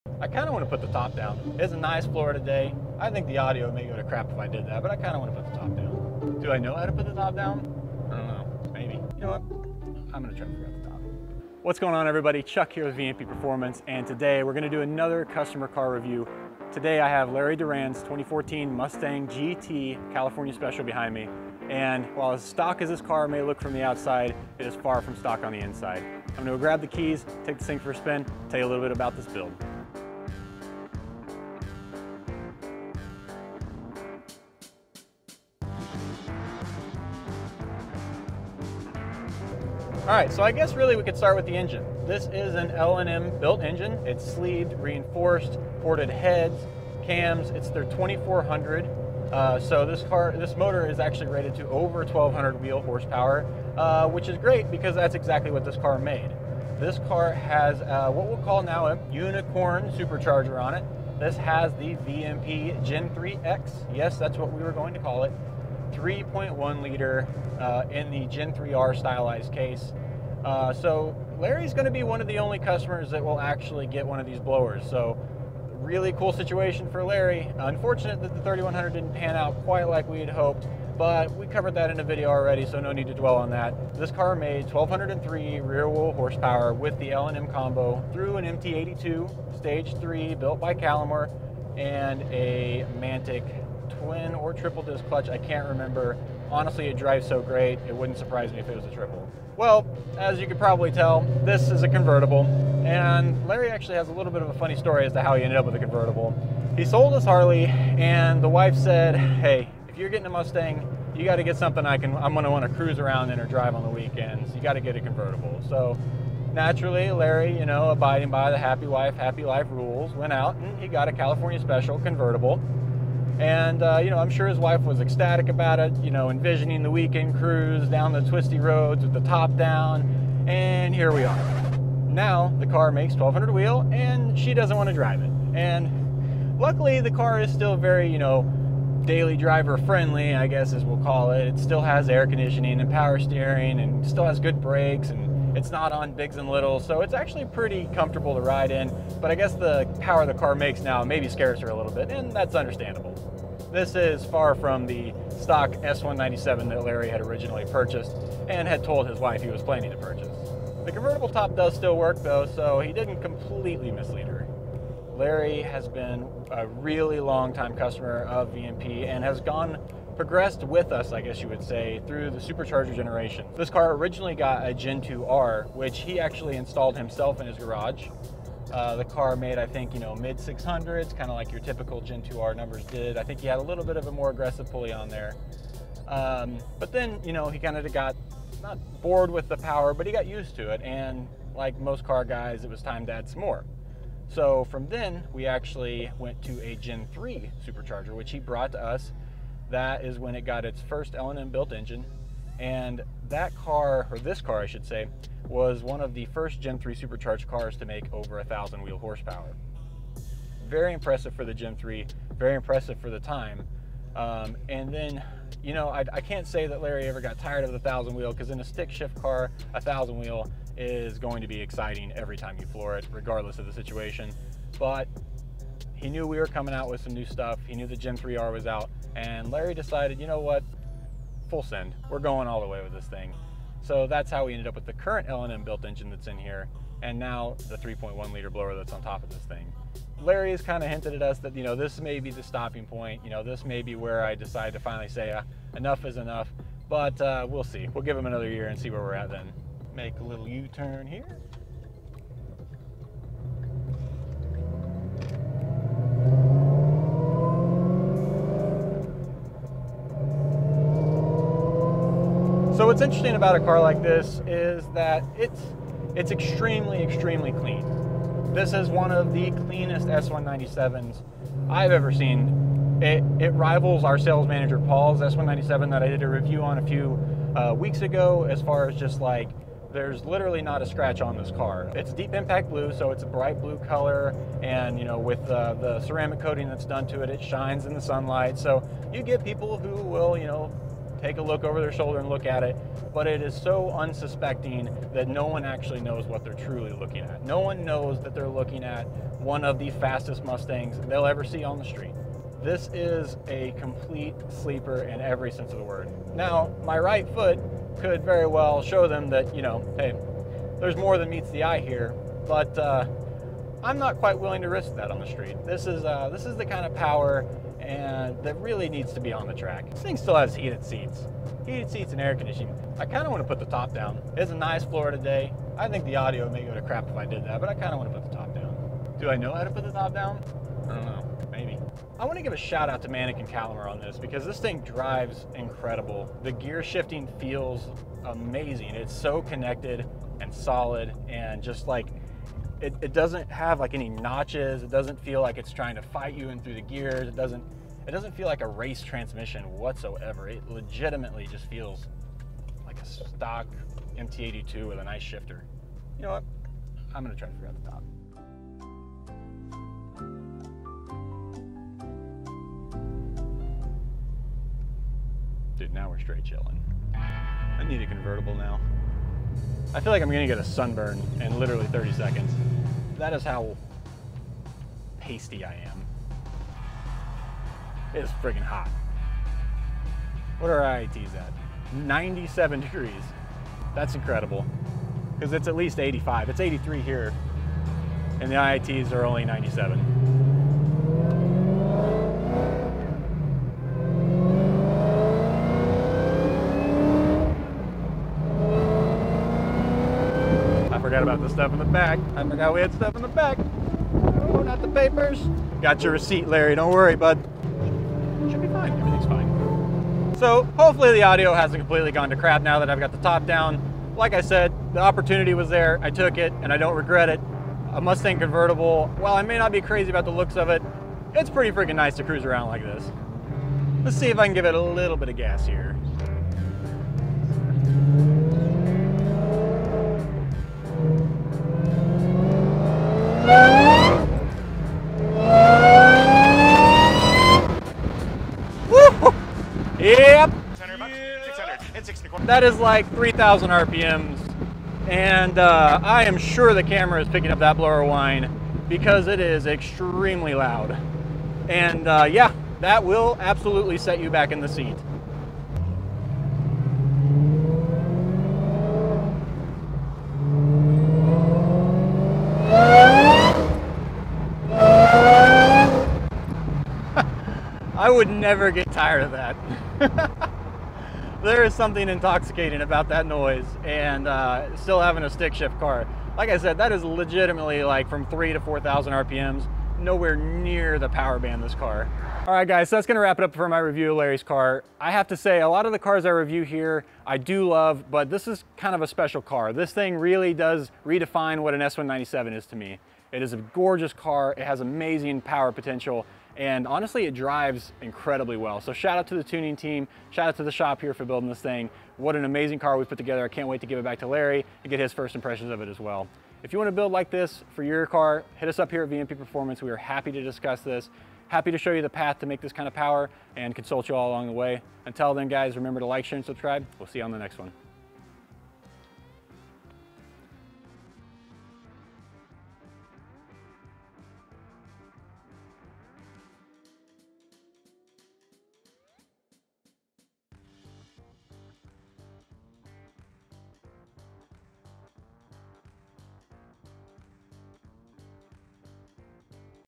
I kind of want to put the top down. It's a nice Florida day. I think the audio may go to crap if I did that, but I kind of want to put the top down. Do I know how to put the top down? I don't know, maybe. You know what? I'm gonna try to figure out the top. What's going on, everybody? Chuck here with VMP Performance, and today we're gonna do another customer car review. Today I have Larry Doran's 2014 Mustang GT California Special behind me. And while as stock as this car may look from the outside, it is far from stock on the inside. I'm gonna go grab the keys, take this thing for a spin, tell you a little bit about this build. All right, so I guess really we could start with the engine. This is an L&M built engine. It's sleeved, reinforced, ported heads, cams. It's their 2400. So this motor is actually rated to over 1200 wheel horsepower, which is great because that's exactly what this car made. This car has what we'll call now a unicorn supercharger on it. This has the VMP Gen 3X. Yes, that's what we were going to call it. 3.1 liter in the Gen 3R stylized case. So Larry's going to be one of the only customers that will actually get one of these blowers. So really cool situation for Larry. Unfortunate that the 3100 didn't pan out quite like we had hoped, but we covered that in a video already, so no need to dwell on that. This car made 1203 rear wheel horsepower with the L&M combo through an MT82 Stage 3 built by Calimer and a Mantic twin or triple disc clutch. I can't remember. Honestly, it drives so great, it wouldn't surprise me if it was a triple. Well, as you could probably tell, this is a convertible, and Larry actually has a little bit of a funny story as to how he ended up with a convertible. He sold his Harley, and the wife said, hey, if you're getting a Mustang, you got to get something I'm going to want to cruise around in or drive on the weekends. You got to get a convertible. So naturally, Larry, you know, abiding by the happy wife, happy life rules, went out and he got a California Special convertible. And, you know, I'm sure his wife was ecstatic about it, you know, envisioning the weekend cruise down the twisty roads with the top down, and here we are. Now, the car makes 1200 wheel, and she doesn't want to drive it. And luckily, the car is still very, you know, daily driver friendly, I guess as we'll call it. It still has air conditioning and power steering, and still has good brakes, and it's not on bigs and littles, so it's actually pretty comfortable to ride in. But I guess the power the car makes now maybe scares her a little bit, and that's understandable. This is far from the stock S197 that Larry had originally purchased and had told his wife he was planning to purchase. The convertible top does still work though, so he didn't completely mislead her. Larry has been a really long time customer of VMP and has progressed with us, I guess you would say, through the supercharger generation. This car originally got a Gen 2R, which he actually installed himself in his garage. The car made, I think, you know, mid 600s, kind of like your typical Gen 2R numbers did. I think he had a little bit of a more aggressive pulley on there. But then, you know, he kind of got, not bored with the power, but he got used to it. And like most car guys, it was time to add some more. So from then, we actually went to a Gen 3 supercharger, which he brought to us. That is when it got its first L&M built engine. And that car, or this car I should say, was one of the first Gen 3 supercharged cars to make over 1,000 wheel horsepower. Very impressive for the Gen 3, very impressive for the time. And then, you know, I can't say that Larry ever got tired of the 1,000 wheel, because in a stick shift car, 1,000 wheel is going to be exciting every time you floor it, regardless of the situation. But he knew we were coming out with some new stuff. He knew the Gen 3R was out, and Larry decided, you know what, full send. We're going all the way with this thing. So that's how we ended up with the current L&M built engine that's in here, and now the 3.1 liter blower that's on top of this thing. Larry has kind of hinted at us that, you know, this may be the stopping point. You know, this may be where I decide to finally say enough is enough, but we'll see. We'll give him another year and see where we're at then. Make a little U-turn here. So what's interesting about a car like this is that it's extremely, extremely clean. This is one of the cleanest S197s I've ever seen. It rivals our sales manager Paul's S197 that I did a review on a few weeks ago, as far as just like, there's literally not a scratch on this car. It's deep impact blue, so it's a bright blue color, and you know, with the ceramic coating that's done to it, it shines in the sunlight. So you get people who will, you know, take a look over their shoulder and look at it, but it is so unsuspecting that no one actually knows what they're truly looking at. No one knows that they're looking at one of the fastest Mustangs they'll ever see on the street. This is a complete sleeper in every sense of the word. Now, my right foot could very well show them that, you know, hey, there's more than meets the eye here, but I'm not quite willing to risk that on the street. This is the kind of power and that really needs to be on the track. This thing still has heated seats and air conditioning. I kind of want to put the top down. It's a nice Florida day. I think the audio may go to crap if I did that, but I kind of want to put the top down. Do I know how to put the top down? I don't know, maybe. I want to give a shout out to Mantic and Calimer on this because this thing drives incredible. The gear shifting feels amazing. It's so connected and solid, and just like, it doesn't have like any notches. It doesn't feel like it's trying to fight you in through the gears. It doesn't feel like a race transmission whatsoever. It legitimately just feels like a stock MT82 with a nice shifter. You know what? I'm gonna try to figure out the top. Dude, now we're straight chilling. I need a convertible now. I feel like I'm gonna get a sunburn in literally 30 seconds. That is how pasty I am. It's friggin' hot. What are our IATs at? 97 degrees. That's incredible. Because it's at least 85. It's 83 here. And the IATs are only 97. I forgot about the stuff in the back. I forgot we had stuff in the back. Oh, not the papers. Got your receipt, Larry. Don't worry, bud. Should be fine. Everything's fine. So hopefully the audio hasn't completely gone to crap now that I've got the top down. Like I said, the opportunity was there. I took it, and I don't regret it. A Mustang convertible, while I may not be crazy about the looks of it, it's pretty freaking nice to cruise around like this. Let's see if I can give it a little bit of gas here. Yep. 600 bucks, 660. That is like 3,000 RPMs. And I am sure the camera is picking up that blower whine because it is extremely loud. And yeah, that will absolutely set you back in the seat. I would never get tired of that. There is something intoxicating about that noise, and still having a stick shift car. Like I said, that is legitimately like from 3,000 to 4,000 RPMs, nowhere near the power band this car. All right guys, so that's gonna wrap it up for my review of Larry's car. I have to say, a lot of the cars I review here, I do love, but this is kind of a special car. This thing really does redefine what an S197 is to me. It is a gorgeous car, it has amazing power potential, and honestly, it drives incredibly well. So shout out to the tuning team, shout out to the shop here for building this thing. What an amazing car we put together. I can't wait to give it back to Larry and get his first impressions of it as well. If you want to build like this for your car, hit us up here at VMP Performance. We are happy to discuss this, happy to show you the path to make this kind of power and consult you all along the way. Until then guys, remember to like, share, and subscribe. We'll see you on the next one.